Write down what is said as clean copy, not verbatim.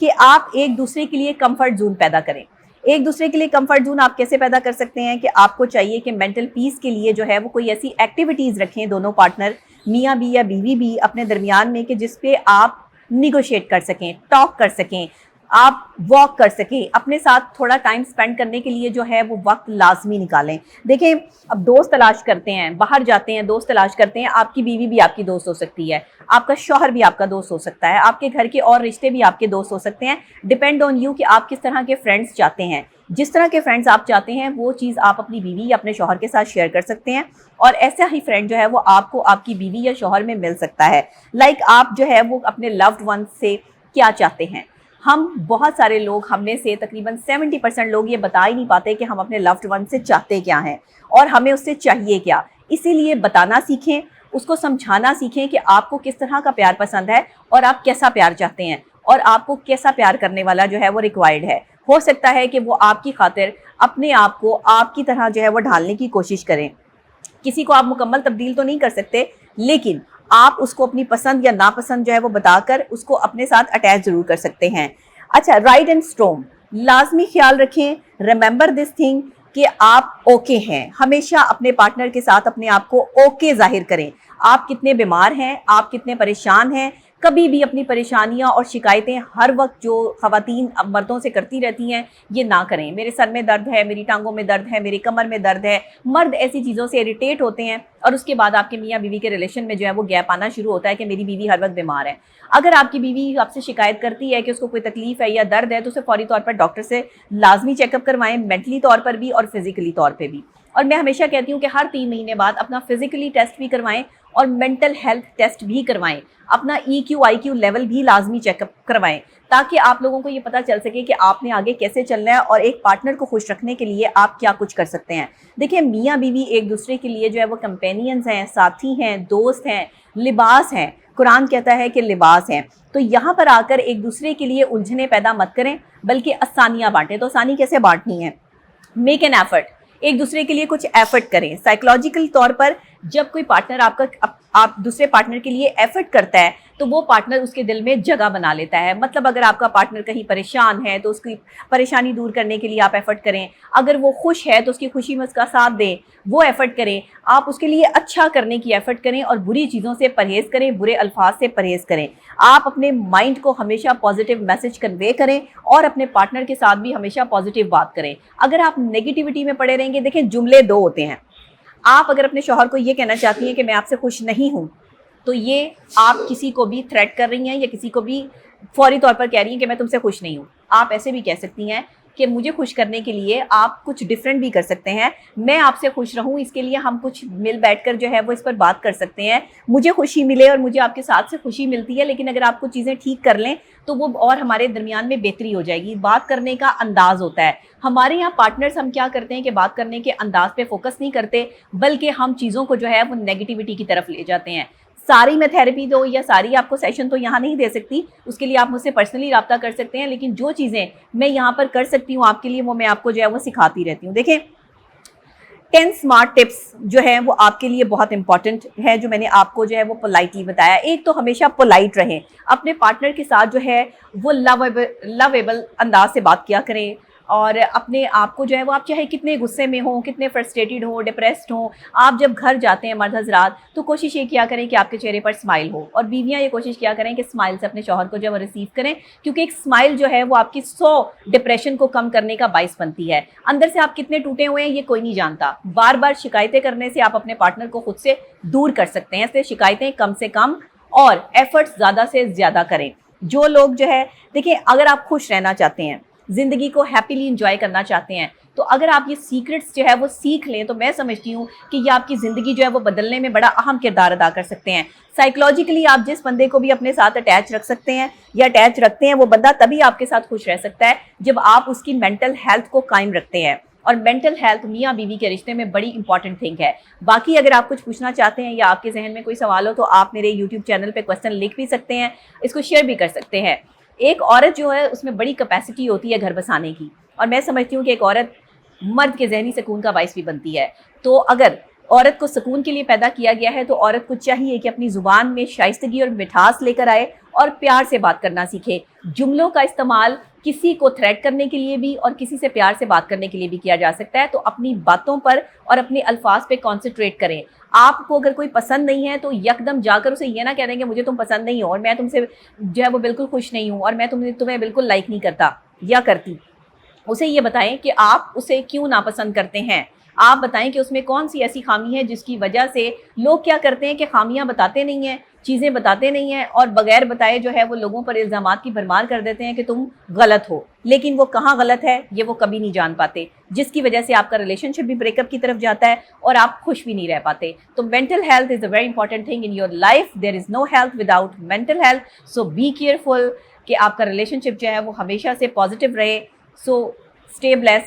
کہ آپ ایک دوسرے کے لیے کمفرٹ زون پیدا کریں. ایک دوسرے کے لیے کمفرٹ زون آپ کیسے پیدا کر سکتے ہیں کہ آپ کو چاہیے کہ مینٹل پیس کے لیے جو ہے وہ کوئی ایسی ایکٹیویٹیز رکھیں دونوں پارٹنر, میاں بھی یا بیوی بھی, اپنے درمیان میں, کہ جس پہ آپ نیگوشیٹ کر سکیں, ٹاک کر سکیں, آپ واک کر سکیں, اپنے ساتھ تھوڑا ٹائم سپینڈ کرنے کے لیے جو ہے وہ وقت لازمی نکالیں. دیکھیں اب دوست تلاش کرتے ہیں, باہر جاتے ہیں, دوست تلاش کرتے ہیں, آپ کی بیوی بھی آپ کی دوست ہو سکتی ہے, آپ کا شوہر بھی آپ کا دوست ہو سکتا ہے, آپ کے گھر کے اور رشتے بھی آپ کے دوست ہو سکتے ہیں. ڈپینڈ آن یو کہ آپ کس طرح کے فرینڈس چاہتے ہیں. جس طرح کے فرینڈس آپ چاہتے ہیں وہ چیز آپ اپنی بیوی یا اپنے شوہر کے ساتھ شیئر کر سکتے ہیں, اور ایسا ہی فرینڈ جو ہے وہ آپ کو آپ کی بیوی یا شوہر میں مل سکتا ہے. لائک آپ جو ہے وہ اپنے لوڈ ون سے کیا چاہتے ہیں. ہم بہت سارے لوگ, ہم میں سے تقریباً 70% لوگ یہ بتا ہی نہیں پاتے کہ ہم اپنے لوڈ ون سے چاہتے کیا ہیں اور ہمیں اس سے چاہیے کیا. اسی لیے بتانا سیکھیں, اس کو سمجھانا سیکھیں کہ آپ کو کس طرح کا پیار پسند ہے اور آپ کیسا پیار چاہتے ہیں, اور آپ کو کیسا پیار کرنے والا جو ہے وہ ریکوائرڈ ہے. ہو سکتا ہے کہ وہ آپ کی خاطر اپنے آپ کو آپ کی طرح جو ہے وہ ڈھالنے کی کوشش کریں. کسی کو آپ مکمل تبدیل تو نہیں کر سکتے, لیکن آپ اس کو اپنی پسند یا ناپسند جو ہے وہ بتا کر اس کو اپنے ساتھ اٹیچ ضرور کر سکتے ہیں. اچھا, رائٹ اینڈ اسٹرونگ, لازمی خیال رکھیں, ریممبر دس تھنگ کہ آپ اوکے ہیں. ہمیشہ اپنے پارٹنر کے ساتھ اپنے آپ کو اوکے ظاہر کریں. آپ کتنے بیمار ہیں, آپ کتنے پریشان ہیں, کبھی بھی اپنی پریشانیاں اور شکایتیں ہر وقت جو خواتین اب مردوں سے کرتی رہتی ہیں یہ نہ کریں. میرے سر میں درد ہے, میری ٹانگوں میں درد ہے, میری کمر میں درد ہے. مرد ایسی چیزوں سے اریٹیٹ ہوتے ہیں اور اس کے بعد آپ کے میاں بیوی کے ریلیشن میں جو ہے وہ گیپ آنا شروع ہوتا ہے کہ میری بیوی ہر وقت بیمار ہے. اگر آپ کی بیوی آپ سے شکایت کرتی ہے کہ اس کو کوئی تکلیف ہے یا درد ہے تو اسے فوری طور پر ڈاکٹر سے لازمی چیک اپ کروائیں, مینٹلی طور پر بھی اور فزیکلی طور پہ بھی. اور میں ہمیشہ کہتی ہوں کہ ہر 3 مہینے بعد اپنا فزیکلی ٹیسٹ بھی کروائیں اور مینٹل ہیلتھ ٹیسٹ بھی کروائیں. اپنا EQ IQ لیول بھی لازمی چیک اپ کروائیں تاکہ آپ لوگوں کو یہ پتہ چل سکے کہ آپ نے آگے کیسے چلنا ہے اور ایک پارٹنر کو خوش رکھنے کے لیے آپ کیا کچھ کر سکتے ہیں. دیکھیں میاں بیوی ایک دوسرے کے لیے جو ہے وہ کمپینینز ہیں, ساتھی ہیں, دوست ہیں, لباس ہیں. قرآن کہتا ہے کہ لباس ہیں. تو یہاں پر آ کر ایک دوسرے کے لیے الجھنیں پیدا مت کریں بلکہ آسانیاں بانٹیں. تو آسانی کیسے بانٹنی ہے؟ میک این ایفرٹ, ایک دوسرے کے لیے کچھ ایفرٹ کریں. سائیکولوجیکل طور پر جب کوئی پارٹنر آپ دوسرے پارٹنر کے لیے ایفرٹ کرتا ہے تو وہ پارٹنر اس کے دل میں جگہ بنا لیتا ہے. مطلب اگر آپ کا پارٹنر کہیں پریشان ہے تو اس کی پریشانی دور کرنے کے لیے آپ ایفرٹ کریں. اگر وہ خوش ہے تو اس کی خوشی میں اس کا ساتھ دیں, وہ ایفرٹ کریں. آپ اس کے لیے اچھا کرنے کی ایفرٹ کریں اور بری چیزوں سے پرہیز کریں, برے الفاظ سے پرہیز کریں. آپ اپنے مائنڈ کو ہمیشہ پازیٹیو میسج کنوے کریں اور اپنے پارٹنر کے ساتھ بھی ہمیشہ پازیٹیو بات کریں. اگر آپ نیگیٹیوٹی میں پڑے رہیں گے, دیکھیں جملے 2 ہوتے ہیں. آپ اگر اپنے شوہر کو یہ کہنا چاہتی ہیں کہ میں آپ سے خوش نہیں ہوں, تو یہ آپ کسی کو بھی تھریٹ کر رہی ہیں یا کسی کو بھی فوری طور پر کہہ رہی ہیں کہ میں تم سے خوش نہیں ہوں. آپ ایسے بھی کہہ سکتی ہیں کہ مجھے خوش کرنے کے لیے آپ کچھ ڈیفرنٹ بھی کر سکتے ہیں. میں آپ سے خوش رہوں اس کے لیے ہم کچھ مل بیٹھ کر جو ہے وہ اس پر بات کر سکتے ہیں. مجھے خوشی ملے اور مجھے آپ کے ساتھ سے خوشی ملتی ہے, لیکن اگر آپ کو چیزیں ٹھیک کر لیں تو وہ اور ہمارے درمیان میں بہتری ہو جائے گی. بات کرنے کا انداز ہوتا ہے. ہمارے یہاں پارٹنرز ہم کیا کرتے ہیں کہ بات کرنے کے انداز پہ فوکس نہیں کرتے بلکہ ہم چیزوں کو جو ہے وہ نیگیٹیوٹی کی طرف لے جاتے ہیں. ساری میں تھیراپی دو یا ساری آپ کو سیشن تو یہاں نہیں دے سکتی, اس کے لیے آپ مجھ سے پرسنلی رابطہ کر سکتے ہیں, لیکن جو چیزیں میں یہاں پر کر سکتی ہوں آپ کے لیے وہ میں آپ کو جو ہے وہ سکھاتی رہتی ہوں. دیکھیں 10 اسمارٹ ٹپس جو ہیں وہ آپ کے لیے بہت امپورٹنٹ ہے جو میں نے آپ کو جو ہے وہ پولائٹلی بتایا. ایک تو ہمیشہ پولائٹ رہیں, اپنے پارٹنر کے ساتھ جو ہے وہ لویبل انداز سے بات کیا کریں, اور اپنے آپ کو جو ہے وہ آپ چاہے کتنے غصے میں ہوں, کتنے فرسٹریٹڈ ہوں, ڈپریسڈ ہوں, آپ جب گھر جاتے ہیں مرد حضرات تو کوشش یہ کیا کریں کہ آپ کے چہرے پر اسمائل ہو, اور بیویاں یہ کوشش کیا کریں کہ اسمائل سے اپنے شوہر کو جو ہے وہ ریسیو کریں, کیونکہ ایک اسمائل جو ہے وہ آپ کی 100 ڈپریشن کو کم کرنے کا باعث بنتی ہے. اندر سے آپ کتنے ٹوٹے ہوئے ہیں یہ کوئی نہیں جانتا. بار بار شکایتیں کرنے سے آپ اپنے پارٹنر کو خود سے دور کر سکتے ہیں. اس لیے شکایتیں کم سے کم اور ایفرٹس زیادہ سے زیادہ کریں. جو لوگ جو ہے دیکھیں, اگر آپ خوش رہنا چاہتے ہیں, زندگی کو ہیپیلی انجوائے کرنا چاہتے ہیں, تو اگر آپ یہ سیکرٹس جو ہے وہ سیکھ لیں تو میں سمجھتی ہوں کہ یہ آپ کی زندگی جو ہے وہ بدلنے میں بڑا اہم کردار ادا کر سکتے ہیں. سائیکولوجیکلی آپ جس بندے کو بھی اپنے ساتھ اٹیچ رکھ سکتے ہیں یا اٹیچ رکھتے ہیں, وہ بندہ تبھی آپ کے ساتھ خوش رہ سکتا ہے جب آپ اس کی مینٹل ہیلتھ کو قائم رکھتے ہیں. اور مینٹل ہیلتھ میاں بیوی کے رشتے میں بڑی امپورٹنٹ تھنگ ہے. باقی اگر آپ کچھ پوچھنا چاہتے ہیں یا آپ کے ذہن میں کوئی سوال ہو تو آپ میرے یوٹیوب چینل پہ کویسچن لکھ بھی سکتے ہیں, اس کو شیئر بھی کر سکتے ہیں. ایک عورت جو ہے اس میں بڑی کیپیسٹی ہوتی ہے گھر بسانے کی, اور میں سمجھتی ہوں کہ ایک عورت مرد کے ذہنی سکون کا باعث بھی بنتی ہے. تو اگر عورت کو سکون کے لیے پیدا کیا گیا ہے تو عورت کو چاہیے کہ اپنی زبان میں شائستگی اور مٹھاس لے کر آئے اور پیار سے بات کرنا سیکھے. جملوں کا استعمال کسی کو تھریٹ کرنے کے لیے بھی اور کسی سے پیار سے بات کرنے کے لیے بھی کیا جا سکتا ہے. تو اپنی باتوں پر اور اپنے الفاظ پہ کانسنٹریٹ کریں. آپ کو اگر کوئی پسند نہیں ہے تو یکدم جا کر اسے یہ نہ کہہ دیں کہ مجھے تم پسند نہیں ہو اور میں تم سے جو ہے وہ بالکل خوش نہیں ہوں اور میں تمہیں بالکل لائک نہیں کرتا یا کرتی. اسے یہ بتائیں کہ آپ اسے کیوں ناپسند کرتے ہیں. آپ بتائیں کہ اس میں کون سی ایسی خامی ہے جس کی وجہ سے لوگ کیا کرتے ہیں کہ خامیاں بتاتے نہیں ہیں, چیزیں بتاتے نہیں ہیں اور بغیر بتائے جو ہے وہ لوگوں پر الزامات کی بھرمار کر دیتے ہیں کہ تم غلط ہو, لیکن وہ کہاں غلط ہے یہ وہ کبھی نہیں جان پاتے, جس کی وجہ سے آپ کا ریلیشن شپ بھی بریک اپ کی طرف جاتا ہے اور آپ خوش بھی نہیں رہ پاتے. تو mental health is a very important thing in your life. There is no health without mental health. So be careful کہ آپ کا ریلیشن شپ جو ہے وہ ہمیشہ سے پازیٹیو رہے. So stay blessed.